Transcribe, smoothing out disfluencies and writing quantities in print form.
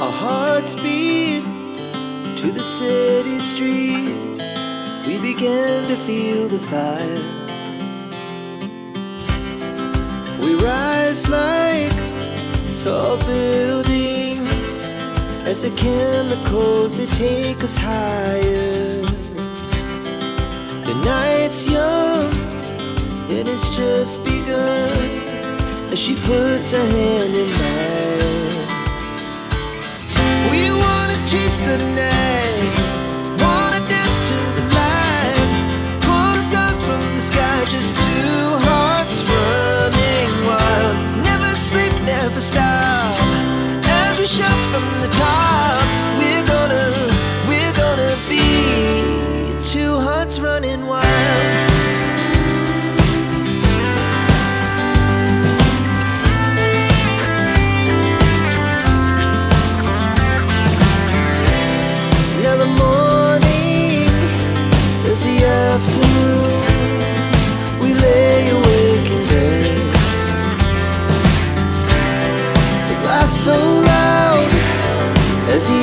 Our hearts beat to the city streets. We began to feel the fire. We rise like tall buildings as the chemicals, they take us higher. The night's young, it has just begun, as she puts her hand in mine. We wanna chase the night, wanna dance to the light, pull the stars from the sky, just two hearts running wild. Never sleep, never stop, as we shout from the top. We're gonna be two hearts running wild. Now the morning is the afternoon. We lay awake in bed. The laughs so loud as the